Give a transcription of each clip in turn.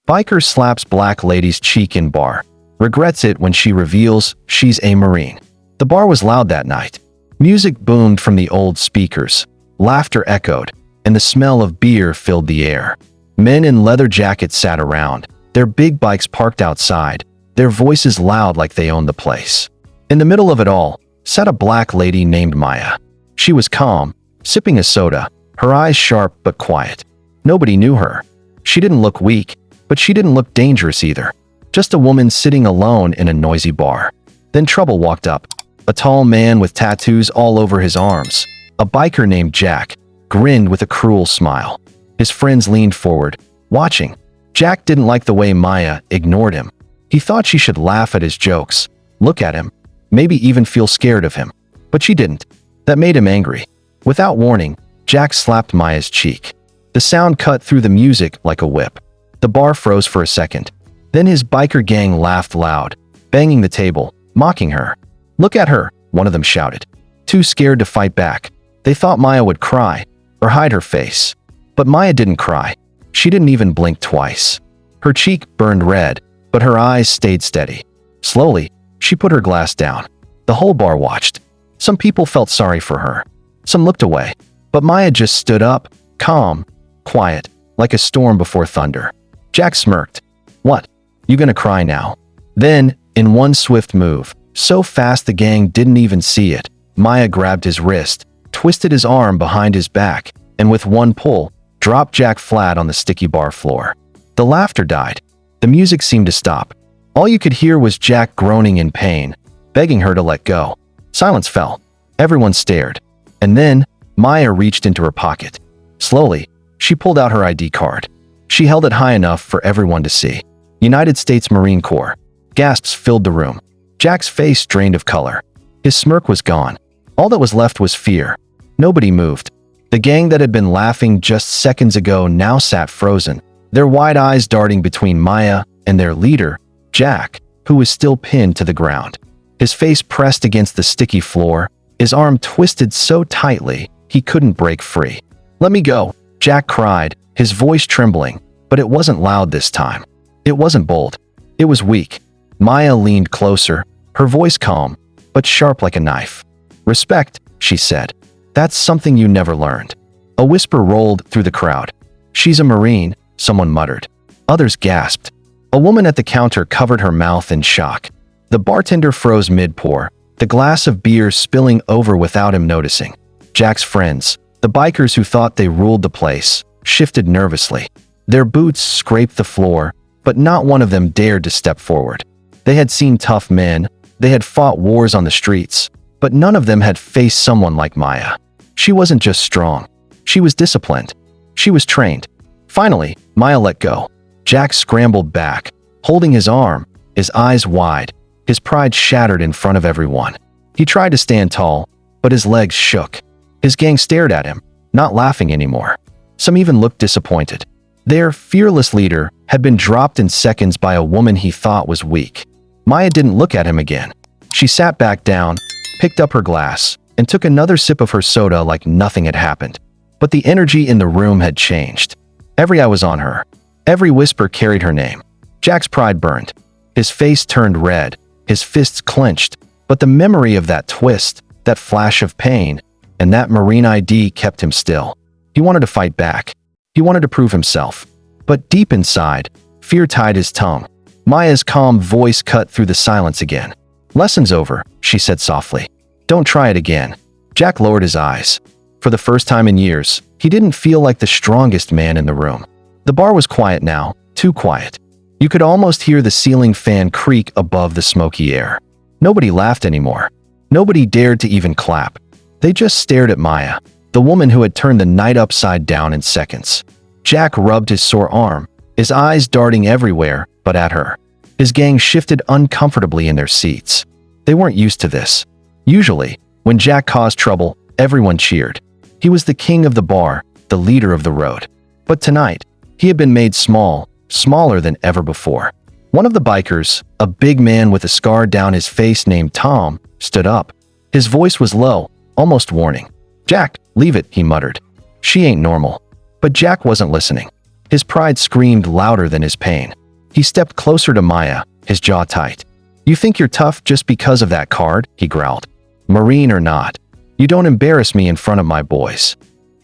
Biker slaps black lady's cheek in bar. Regrets it when she reveals she's a Marine. The bar was loud that night. Music boomed from the old speakers. Laughter echoed, and the smell of beer filled the air. Men in leather jackets sat around, their big bikes parked outside, their voices loud like they owned the place. In the middle of it all, sat a black lady named Maya. She was calm, sipping a soda, her eyes sharp but quiet. Nobody knew her. She didn't look weak, but she didn't look dangerous either. Just a woman sitting alone in a noisy bar. Then trouble walked up. A tall man with tattoos all over his arms. A biker named Jack grinned with a cruel smile. His friends leaned forward, watching. Jack didn't like the way Maya ignored him. He thought she should laugh at his jokes, look at him, maybe even feel scared of him. But she didn't. That made him angry. Without warning, Jack slapped Maya's cheek. The sound cut through the music like a whip. The bar froze for a second. Then his biker gang laughed loud, banging the table, mocking her. "Look at her," one of them shouted. Too scared to fight back. They thought Maya would cry, or hide her face. But Maya didn't cry. She didn't even blink twice. Her cheek burned red, but her eyes stayed steady. Slowly, she put her glass down. The whole bar watched. Some people felt sorry for her. Some looked away. But Maya just stood up, calm, quiet, like a storm before thunder. Jack smirked. "What? You gonna cry now?" Then, in one swift move, so fast the gang didn't even see it, Maya grabbed his wrist, twisted his arm behind his back, and with one pull, dropped Jack flat on the sticky bar floor. The laughter died. The music seemed to stop. All you could hear was Jack groaning in pain, begging her to let go. Silence fell. Everyone stared. And then, Maya reached into her pocket. Slowly, she pulled out her ID card. She held it high enough for everyone to see. United States Marine Corps. Gasps filled the room. Jack's face drained of color. His smirk was gone. All that was left was fear. Nobody moved. The gang that had been laughing just seconds ago now sat frozen, their wide eyes darting between Maya and their leader, Jack, who was still pinned to the ground. His face pressed against the sticky floor, his arm twisted so tightly he couldn't break free. "Let me go," Jack cried, his voice trembling, but it wasn't loud this time. It wasn't bold. It was weak. Maya leaned closer, her voice calm, but sharp like a knife. "Respect," she said. "That's something you never learned." A whisper rolled through the crowd. "She's a Marine," someone muttered. Others gasped. A woman at the counter covered her mouth in shock. The bartender froze mid-pour, the glass of beer spilling over without him noticing. Jack's friends, the bikers who thought they ruled the place, shifted nervously. Their boots scraped the floor, but not one of them dared to step forward. They had seen tough men, they had fought wars on the streets, but none of them had faced someone like Maya. She wasn't just strong. She was disciplined. She was trained. Finally, Maya let go. Jack scrambled back, holding his arm, his eyes wide, his pride shattered in front of everyone. He tried to stand tall, but his legs shook. His gang stared at him, not laughing anymore. Some even looked disappointed. Their fearless leader had been dropped in seconds by a woman he thought was weak. Maya didn't look at him again. She sat back down, picked up her glass, and took another sip of her soda like nothing had happened. But the energy in the room had changed. Every eye was on her. Every whisper carried her name. Jack's pride burned. His face turned red, his fists clenched, but the memory of that twist, that flash of pain, and that Marine ID kept him still. He wanted to fight back. He wanted to prove himself. But deep inside, fear tied his tongue. Maya's calm voice cut through the silence again. "Lesson's over," she said softly. "Don't try it again." Jack lowered his eyes. For the first time in years, he didn't feel like the strongest man in the room. The bar was quiet now, too quiet. You could almost hear the ceiling fan creak above the smoky air. Nobody laughed anymore. Nobody dared to even clap. They just stared at Maya, the woman who had turned the night upside down in seconds. Jack rubbed his sore arm, his eyes darting everywhere but at her. His gang shifted uncomfortably in their seats. They weren't used to this. Usually, when Jack caused trouble, everyone cheered. He was the king of the bar, the leader of the road. But tonight, he had been made small, smaller than ever before. One of the bikers, a big man with a scar down his face named Tom, stood up. His voice was low, almost warning. "Jack, leave it," he muttered. "She ain't normal." But Jack wasn't listening. His pride screamed louder than his pain. He stepped closer to Maya, his jaw tight. "You think you're tough just because of that card?" he growled. "Marine or not, you don't embarrass me in front of my boys."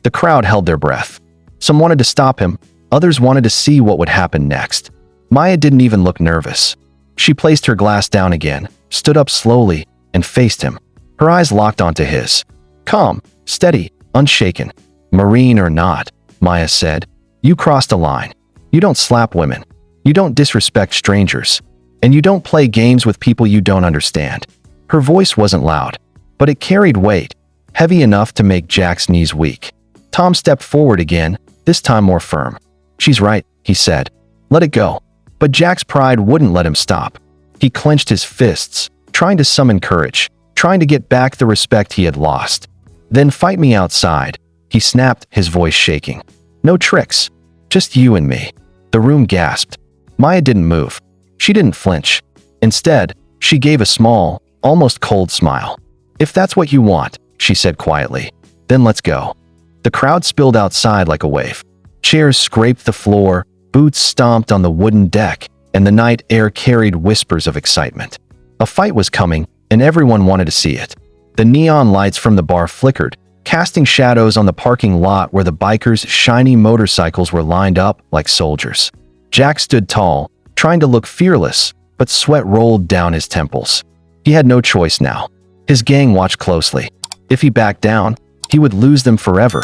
The crowd held their breath. Some wanted to stop him, others wanted to see what would happen next. Maya didn't even look nervous. She placed her glass down again, stood up slowly, and faced him. Her eyes locked onto his. Calm, steady, unshaken. "Marine or not," Maya said, "you crossed a line. You don't slap women. You don't disrespect strangers. And you don't play games with people you don't understand." Her voice wasn't loud, but it carried weight, heavy enough to make Jack's knees weak. Tom stepped forward again, this time more firm. "She's right," he said. "Let it go." But Jack's pride wouldn't let him stop. He clenched his fists, trying to summon courage, trying to get back the respect he had lost. "Then fight me outside," he snapped, his voice shaking. "No tricks. Just you and me." The room gasped. Maya didn't move. She didn't flinch. Instead, she gave a small, almost cold smile. "If that's what you want," she said quietly, "then let's go." The crowd spilled outside like a wave. Chairs scraped the floor, boots stomped on the wooden deck, and the night air carried whispers of excitement. A fight was coming, and everyone wanted to see it. The neon lights from the bar flickered, casting shadows on the parking lot where the bikers' shiny motorcycles were lined up like soldiers. Jack stood tall, trying to look fearless, but sweat rolled down his temples. He had no choice now. His gang watched closely. If he backed down, he would lose them forever.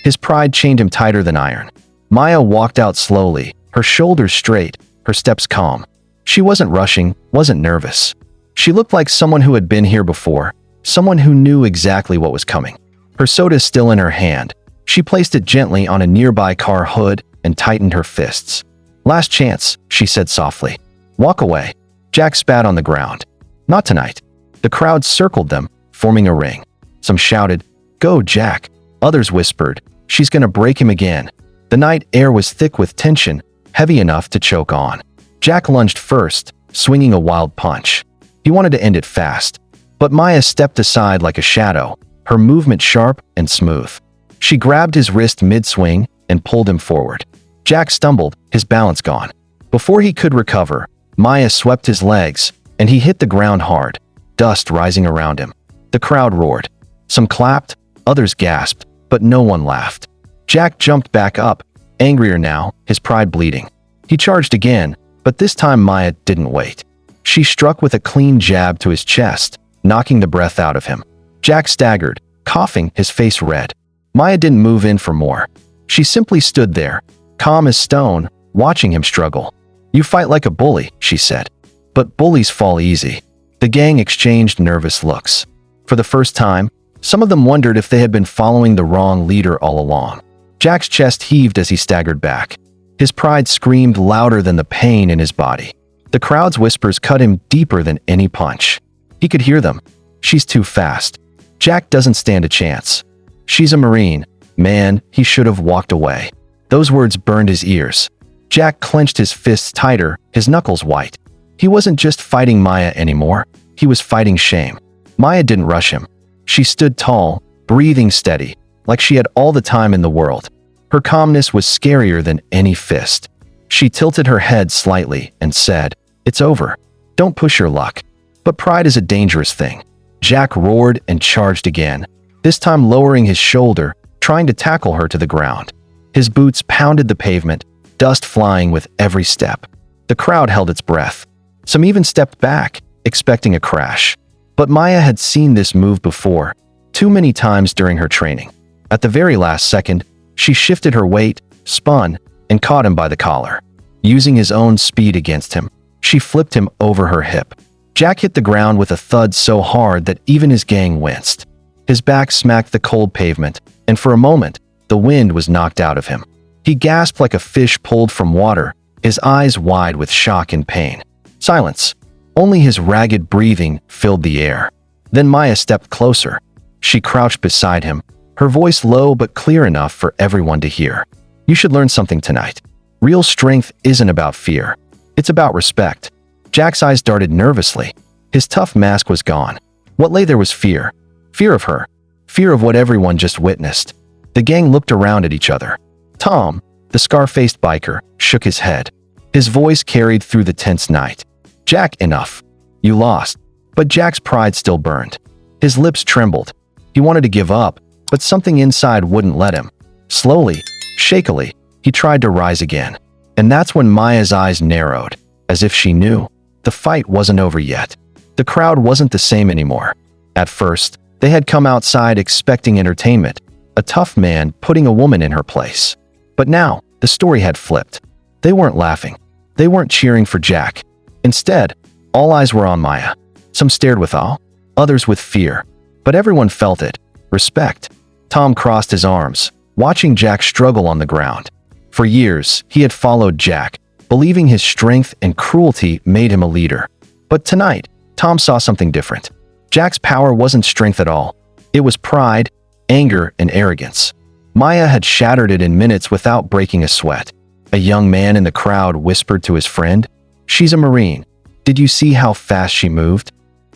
His pride chained him tighter than iron. Maya walked out slowly, her shoulders straight, her steps calm. She wasn't rushing, wasn't nervous. She looked like someone who had been here before, someone who knew exactly what was coming. Her soda still in her hand. She placed it gently on a nearby car hood and tightened her fists. "Last chance," she said softly. "Walk away." Jack spat on the ground. "Not tonight." The crowd circled them, forming a ring. Some shouted, "Go, Jack." Others whispered, "She's gonna break him again." The night air was thick with tension, heavy enough to choke on. Jack lunged first, swinging a wild punch. He wanted to end it fast. But Maya stepped aside like a shadow, her movement sharp and smooth. She grabbed his wrist mid-swing and pulled him forward. Jack stumbled, his balance gone. Before he could recover, Maya swept his legs, and he hit the ground hard, dust rising around him. The crowd roared. Some clapped, others gasped, but no one laughed. Jack jumped back up, angrier now, his pride bleeding. He charged again, but this time Maya didn't wait. She struck with a clean jab to his chest, knocking the breath out of him. Jack staggered, coughing, his face red. Maya didn't move in for more. She simply stood there, calm as stone, watching him struggle. "You fight like a bully," she said. "But bullies fall easy." The gang exchanged nervous looks. For the first time, some of them wondered if they had been following the wrong leader all along. Jack's chest heaved as he staggered back. His pride screamed louder than the pain in his body. The crowd's whispers cut him deeper than any punch. He could hear them. "She's too fast. Jack doesn't stand a chance. She's a Marine. Man, he should have walked away." Those words burned his ears. Jack clenched his fists tighter, his knuckles white. He wasn't just fighting Maya anymore. He was fighting shame. Maya didn't rush him. She stood tall, breathing steady, like she had all the time in the world. Her calmness was scarier than any fist. She tilted her head slightly and said, "It's over. Don't push your luck." But pride is a dangerous thing. Jack roared and charged again, this time lowering his shoulder, trying to tackle her to the ground. His boots pounded the pavement, dust flying with every step. The crowd held its breath. Some even stepped back, expecting a crash. But Maya had seen this move before, too many times during her training. At the very last second, she shifted her weight, spun, and caught him by the collar. Using his own speed against him, she flipped him over her hip. Jack hit the ground with a thud so hard that even his gang winced. His back smacked the cold pavement, and for a moment, the wind was knocked out of him. He gasped like a fish pulled from water, his eyes wide with shock and pain. Silence. Only his ragged breathing filled the air. Then Maya stepped closer. She crouched beside him, her voice low but clear enough for everyone to hear. "You should learn something tonight. Real strength isn't about fear. It's about respect." Jack's eyes darted nervously. His tough mask was gone. What lay there was fear. Fear of her. Fear of what everyone just witnessed. The gang looked around at each other. Tom, The scar-faced biker shook his head. His voice carried through the tense night. "Jack, enough. You lost." But Jack's pride still burned. His lips trembled. He wanted to give up, but something inside wouldn't let him. Slowly, shakily, he tried to rise again. And that's when Maya's eyes narrowed, as if she knew. The fight wasn't over yet. The crowd wasn't the same anymore. At first, they had come outside expecting entertainment, a tough man putting a woman in her place. But now, the story had flipped. They weren't laughing. They weren't cheering for Jack. Instead, all eyes were on Maya. Some stared with awe, others with fear. But everyone felt it. Respect. Tom crossed his arms, watching Jack struggle on the ground. For years, he had followed Jack, believing his strength and cruelty made him a leader. But tonight, Tom saw something different. Jack's power wasn't strength at all. It was pride, anger, and arrogance. Maya had shattered it in minutes without breaking a sweat. A young man in the crowd whispered to his friend, "She's a Marine. Did you see how fast she moved?"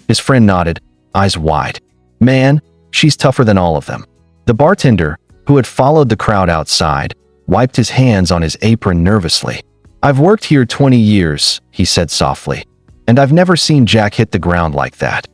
His friend nodded, eyes wide. "Man, she's tougher than all of them." The bartender, who had followed the crowd outside, wiped his hands on his apron nervously. "I've worked here 20 years, he said softly, "and I've never seen Jack hit the ground like that."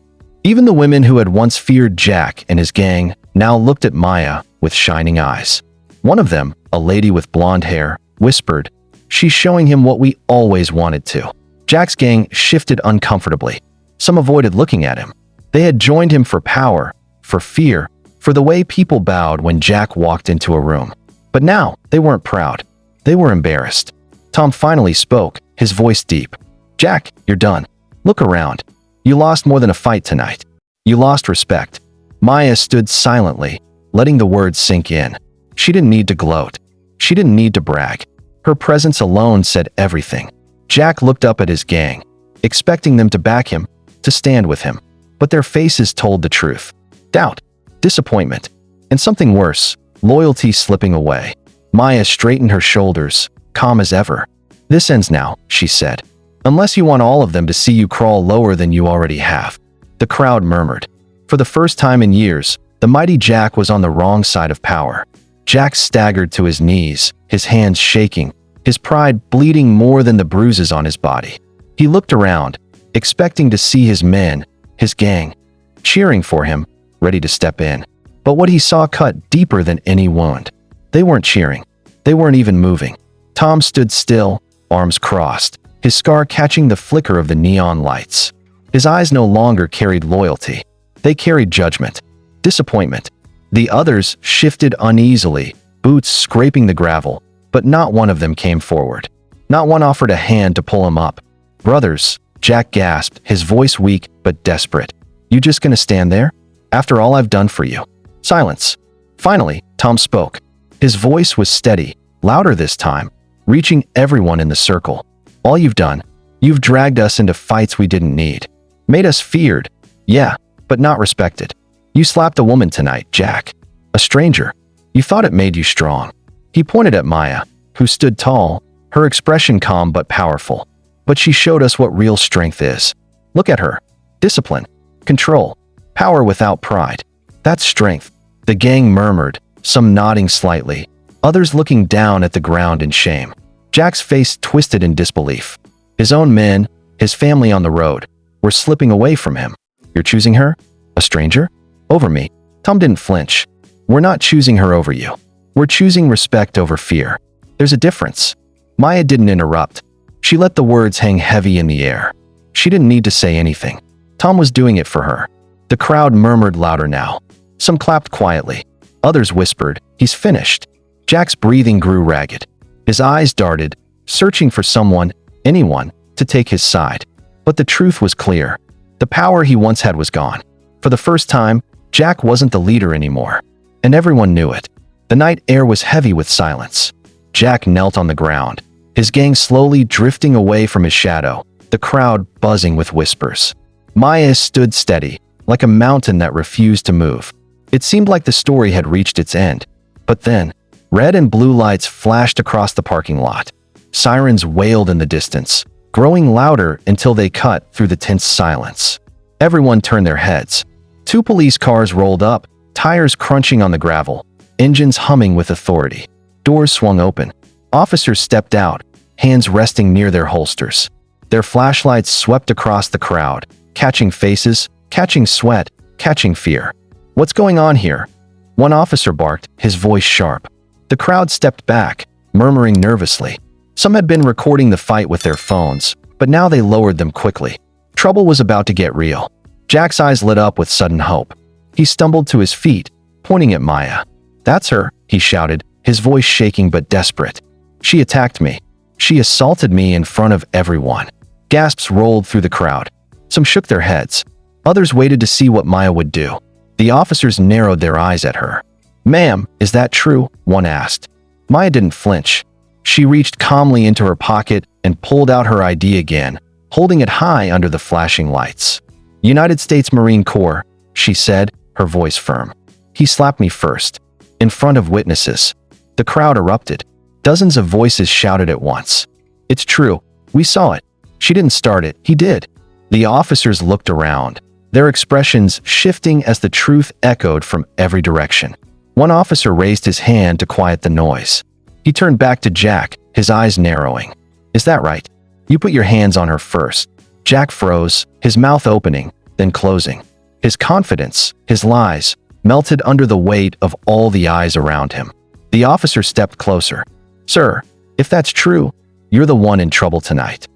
Even the women who had once feared Jack and his gang now looked at Maya with shining eyes. One of them, a lady with blonde hair, whispered, "She's showing him what we always wanted to." Jack's gang shifted uncomfortably. Some avoided looking at him. They had joined him for power, for fear, for the way people bowed when Jack walked into a room. But now, they weren't proud. They were embarrassed. Tom finally spoke, his voice deep. "Jack, you're done. Look around. You lost more than a fight tonight. You lost respect." Maya stood silently, letting the words sink in. She didn't need to gloat. She didn't need to brag. Her presence alone said everything. Jack looked up at his gang, expecting them to back him, to stand with him. But their faces told the truth. Doubt, disappointment, and something worse, loyalty slipping away. Maya straightened her shoulders, calm as ever. "This ends now," she said. "Unless you want all of them to see you crawl lower than you already have." The crowd murmured. For the first time in years, the mighty Jack was on the wrong side of power. Jack staggered to his knees, his hands shaking, his pride bleeding more than the bruises on his body. He looked around, expecting to see his men, his gang, cheering for him, ready to step in. But what he saw cut deeper than any wound. They weren't cheering. They weren't even moving. Tom stood still, arms crossed, his scar catching the flicker of the neon lights. His eyes no longer carried loyalty. They carried judgment, disappointment. The others shifted uneasily, boots scraping the gravel, but not one of them came forward. Not one offered a hand to pull him up. "Brothers," Jack gasped, his voice weak but desperate. "You just gonna stand there? After all I've done for you?" Silence. Finally, Tom spoke. His voice was steady, louder this time, reaching everyone in the circle. "All you've done, you've dragged us into fights we didn't need. Made us feared. Yeah, but not respected. You slapped a woman tonight, Jack. A stranger. You thought it made you strong." He pointed at Maya, who stood tall, her expression calm but powerful. "But she showed us what real strength is. Look at her. Discipline. Control. Power without pride. That's strength." The gang murmured, some nodding slightly, others looking down at the ground in shame. Jack's face twisted in disbelief. His own men, his family on the road, were slipping away from him. "You're choosing her? A stranger? Over me?" Tom didn't flinch. "We're not choosing her over you. We're choosing respect over fear. There's a difference." Maya didn't interrupt. She let the words hang heavy in the air. She didn't need to say anything. Tom was doing it for her. The crowd murmured louder now. Some clapped quietly. Others whispered, "He's finished." Jack's breathing grew ragged. His eyes darted, searching for someone, anyone, to take his side. But the truth was clear. The power he once had was gone. For the first time, Jack wasn't the leader anymore. And everyone knew it. The night air was heavy with silence. Jack knelt on the ground, his gang slowly drifting away from his shadow, the crowd buzzing with whispers. Maya stood steady, like a mountain that refused to move. It seemed like the story had reached its end. But then, red and blue lights flashed across the parking lot. Sirens wailed in the distance, growing louder until they cut through the tense silence. Everyone turned their heads. 2 police cars rolled up, tires crunching on the gravel, engines humming with authority. Doors swung open. Officers stepped out, hands resting near their holsters. Their flashlights swept across the crowd, catching faces, catching sweat, catching fear. "What's going on here?" One officer barked, his voice sharp. The crowd stepped back, murmuring nervously. Some had been recording the fight with their phones, but now they lowered them quickly. Trouble was about to get real. Jack's eyes lit up with sudden hope. He stumbled to his feet, pointing at Maya. "That's her," he shouted, his voice shaking but desperate. "She attacked me. She assaulted me in front of everyone." Gasps rolled through the crowd. Some shook their heads. Others waited to see what Maya would do. The officers narrowed their eyes at her. "Ma'am, is that true?" one asked. Maya didn't flinch. She reached calmly into her pocket and pulled out her ID again, holding it high under the flashing lights. "United States Marine Corps," she said, her voice firm. "He slapped me first, in front of witnesses." The crowd erupted. Dozens of voices shouted at once. "It's true. We saw it. She didn't start it. He did." The officers looked around, their expressions shifting as the truth echoed from every direction. One officer raised his hand to quiet the noise. He turned back to Jack, his eyes narrowing. "Is that right? You put your hands on her first." Jack froze, his mouth opening, then closing. His confidence, his lies, melted under the weight of all the eyes around him. The officer stepped closer. "Sir, if that's true, you're the one in trouble tonight."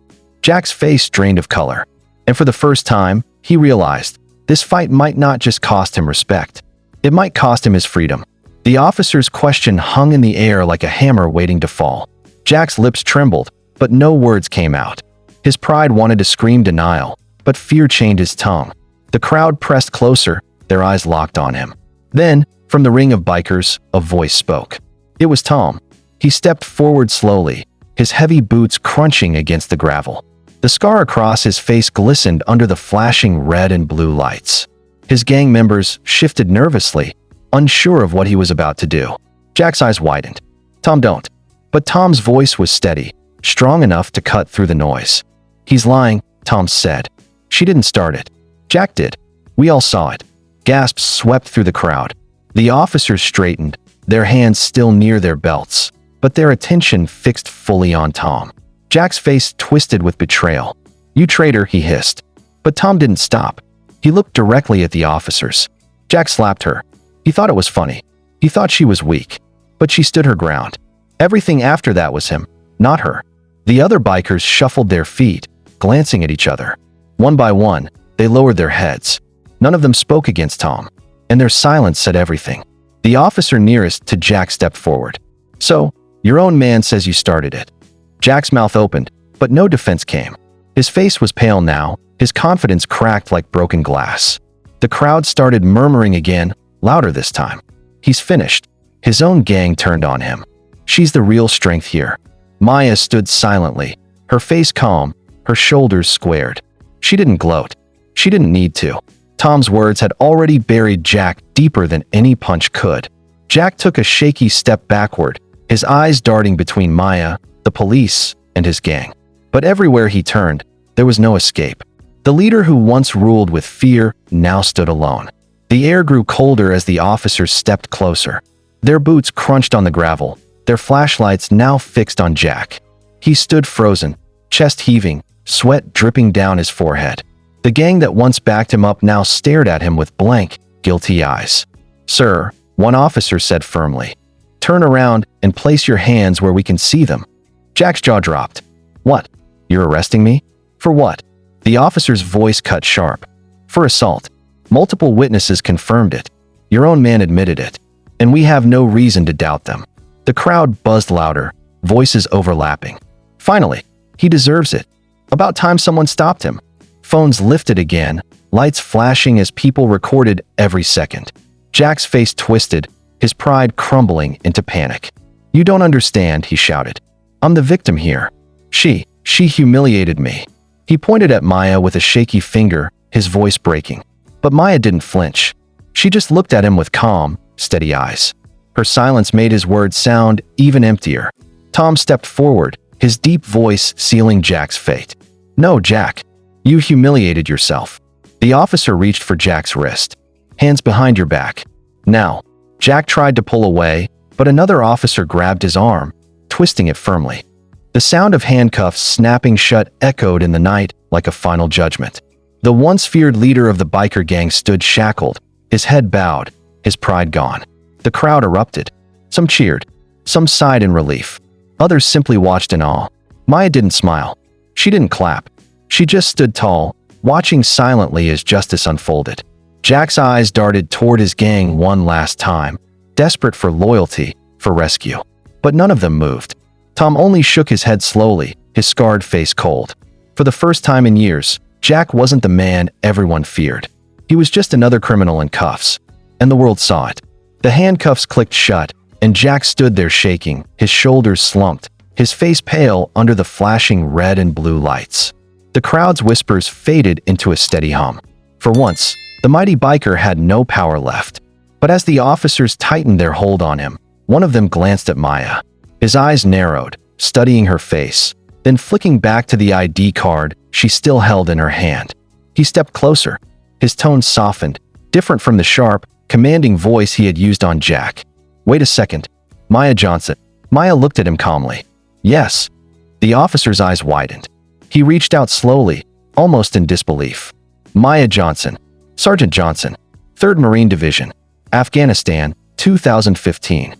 Jack's face drained of color, and for the first time, he realized this fight might not just cost him respect. It might cost him his freedom. The officer's question hung in the air like a hammer waiting to fall. Jack's lips trembled, but no words came out. His pride wanted to scream denial, but fear chained his tongue. The crowd pressed closer, their eyes locked on him. Then, from the ring of bikers, a voice spoke. It was Tom. He stepped forward slowly, his heavy boots crunching against the gravel. The scar across his face glistened under the flashing red and blue lights. His gang members shifted nervously, unsure of what he was about to do. Jack's eyes widened. "Tom, don't." But Tom's voice was steady, strong enough to cut through the noise. "He's lying," Tom said. "She didn't start it. Jack did. We all saw it." Gasps swept through the crowd. The officers straightened, their hands still near their belts, but their attention fixed fully on Tom. Jack's face twisted with betrayal. "You traitor," he hissed. But Tom didn't stop. He looked directly at the officers. Jack slapped her. He thought it was funny. He thought she was weak. But she stood her ground. Everything after that was him, not her. The other bikers shuffled their feet, glancing at each other. One by one, they lowered their heads. None of them spoke against Tom, and their silence said everything. The officer nearest to Jack stepped forward. "So, your own man says you started it." Jack's mouth opened, but no defense came. His face was pale now, his confidence cracked like broken glass. The crowd started murmuring again, louder this time. "He's finished." His own gang turned on him. "She's the real strength here." Maya stood silently, her face calm, her shoulders squared. She didn't gloat. She didn't need to. Tom's words had already buried Jack deeper than any punch could. Jack took a shaky step backward, his eyes darting between Maya, the police, and his gang. But everywhere he turned, there was no escape. The leader who once ruled with fear now stood alone. The air grew colder as the officers stepped closer. Their boots crunched on the gravel, their flashlights now fixed on Jack. He stood frozen, chest heaving, sweat dripping down his forehead. The gang that once backed him up now stared at him with blank, guilty eyes. "Sir," one officer said firmly, "turn around and place your hands where we can see them." Jack's jaw dropped. "What? You're arresting me? For what?" The officer's voice cut sharp. "For assault. Multiple witnesses confirmed it. Your own man admitted it. And we have no reason to doubt them." The crowd buzzed louder, voices overlapping. "Finally, he deserves it. About time someone stopped him." Phones lifted again, lights flashing as people recorded every second. Jack's face twisted, his pride crumbling into panic. "You don't understand," he shouted. "I'm the victim here. She humiliated me." He pointed at Maya with a shaky finger, his voice breaking. But Maya didn't flinch. She just looked at him with calm, steady eyes. Her silence made his words sound even emptier. Tom stepped forward, his deep voice sealing Jack's fate. "No, Jack. You humiliated yourself." The officer reached for Jack's wrist. "Hands behind your back. Now." Jack tried to pull away, but another officer grabbed his arm. twisting it firmly. The sound of handcuffs snapping shut echoed in the night like a final judgment. The once feared leader of the biker gang stood shackled, his head bowed, his pride gone. The crowd erupted. Some cheered. Some sighed in relief. Others simply watched in awe. Maya didn't smile. She didn't clap. She just stood tall, watching silently as justice unfolded. Jack's eyes darted toward his gang one last time, desperate for loyalty, for rescue. But none of them moved. Tom only shook his head slowly, his scarred face cold. For the first time in years, Jack wasn't the man everyone feared. He was just another criminal in cuffs. And the world saw it. The handcuffs clicked shut, and Jack stood there shaking, his shoulders slumped, his face pale under the flashing red and blue lights. The crowd's whispers faded into a steady hum. For once, the mighty biker had no power left. But as the officers tightened their hold on him, one of them glanced at Maya. His eyes narrowed, studying her face, then flicking back to the ID card she still held in her hand. He stepped closer. His tone softened, different from the sharp, commanding voice he had used on Jack. "Wait a second. Maya Johnson." Maya looked at him calmly. "Yes." The officer's eyes widened. He reached out slowly, almost in disbelief. "Maya Johnson. Sergeant Johnson. 3rd Marine Division. Afghanistan, 2015.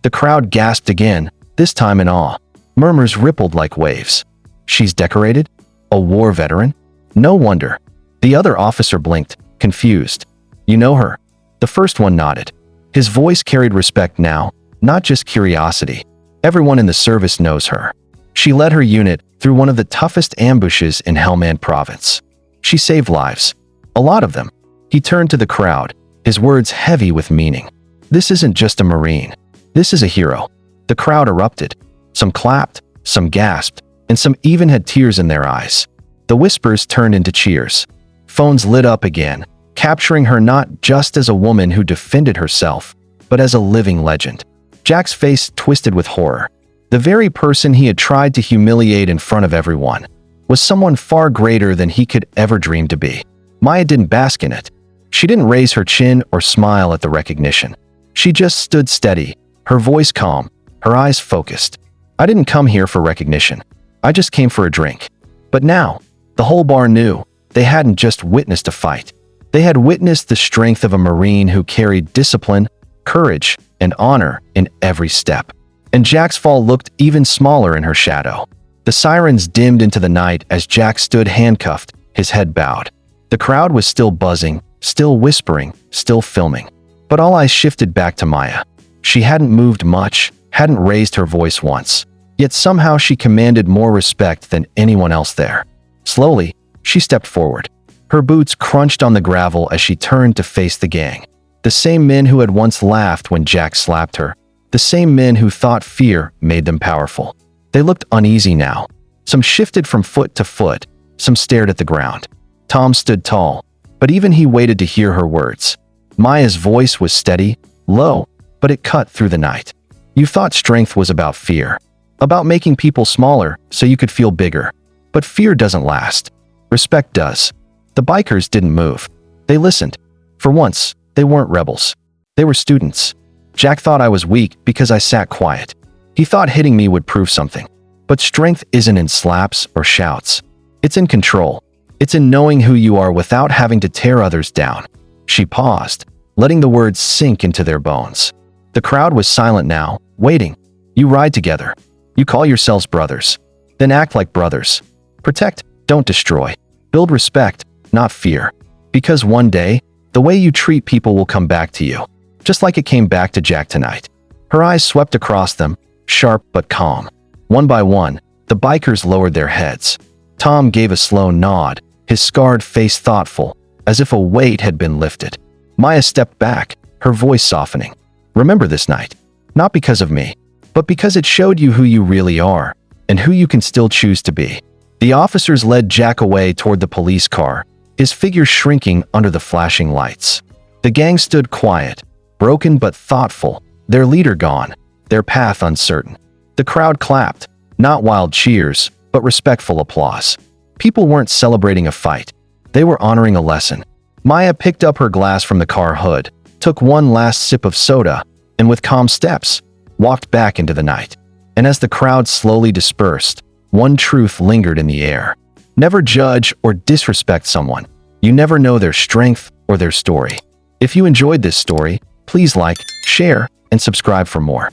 The crowd gasped again, this time in awe. Murmurs rippled like waves. "She's decorated? A war veteran? No wonder." The other officer blinked, confused. "You know her?" The first one nodded. His voice carried respect now, not just curiosity. "Everyone in the service knows her. She led her unit through one of the toughest ambushes in Helmand Province. She saved lives. A lot of them." He turned to the crowd, his words heavy with meaning. "This isn't just a Marine. This is a hero." The crowd erupted. Some clapped, some gasped, and some even had tears in their eyes. The whispers turned into cheers. Phones lit up again, capturing her not just as a woman who defended herself, but as a living legend. Jack's face twisted with horror. The very person he had tried to humiliate in front of everyone was someone far greater than he could ever dream to be. Maya didn't bask in it. She didn't raise her chin or smile at the recognition. She just stood steady, her voice calm, her eyes focused. "I didn't come here for recognition. I just came for a drink." But now, the whole bar knew they hadn't just witnessed a fight. They had witnessed the strength of a Marine who carried discipline, courage, and honor in every step. And Jack's fall looked even smaller in her shadow. The sirens dimmed into the night as Jack stood handcuffed, his head bowed. The crowd was still buzzing, still whispering, still filming. But all eyes shifted back to Maya. She hadn't moved much, hadn't raised her voice once. Yet somehow she commanded more respect than anyone else there. Slowly, she stepped forward. Her boots crunched on the gravel as she turned to face the gang. The same men who had once laughed when Jack slapped her. The same men who thought fear made them powerful. They looked uneasy now. Some shifted from foot to foot. Some stared at the ground. Tom stood tall, but even he waited to hear her words. Maya's voice was steady, low, but it cut through the night. "You thought strength was about fear. About making people smaller so you could feel bigger. But fear doesn't last. Respect does." The bikers didn't move. They listened. For once, they weren't rebels. They were students. Jack thought I was weak because I sat quiet. He thought hitting me would prove something. But strength isn't in slaps or shouts. It's in control. It's in knowing who you are without having to tear others down. She paused, letting the words sink into their bones. The crowd was silent now, waiting. "You ride together. You call yourselves brothers. Then act like brothers. Protect, don't destroy. Build respect, not fear. Because one day, the way you treat people will come back to you. Just like it came back to Jack tonight." Her eyes swept across them, sharp but calm. One by one, the bikers lowered their heads. Tom gave a slow nod, his scarred face thoughtful, as if a weight had been lifted. Maya stepped back, her voice softening. "Remember this night. Not because of me, but because it showed you who you really are, and who you can still choose to be." The officers led Jack away toward the police car, his figure shrinking under the flashing lights. The gang stood quiet, broken but thoughtful, their leader gone, their path uncertain. The crowd clapped, not wild cheers, but respectful applause. People weren't celebrating a fight. They were honoring a lesson. Maya picked up her glass from the car hood, took one last sip of soda, and with calm steps, walked back into the night. And as the crowd slowly dispersed, one truth lingered in the air. Never judge or disrespect someone. You never know their strength or their story. If you enjoyed this story, please like, share, and subscribe for more.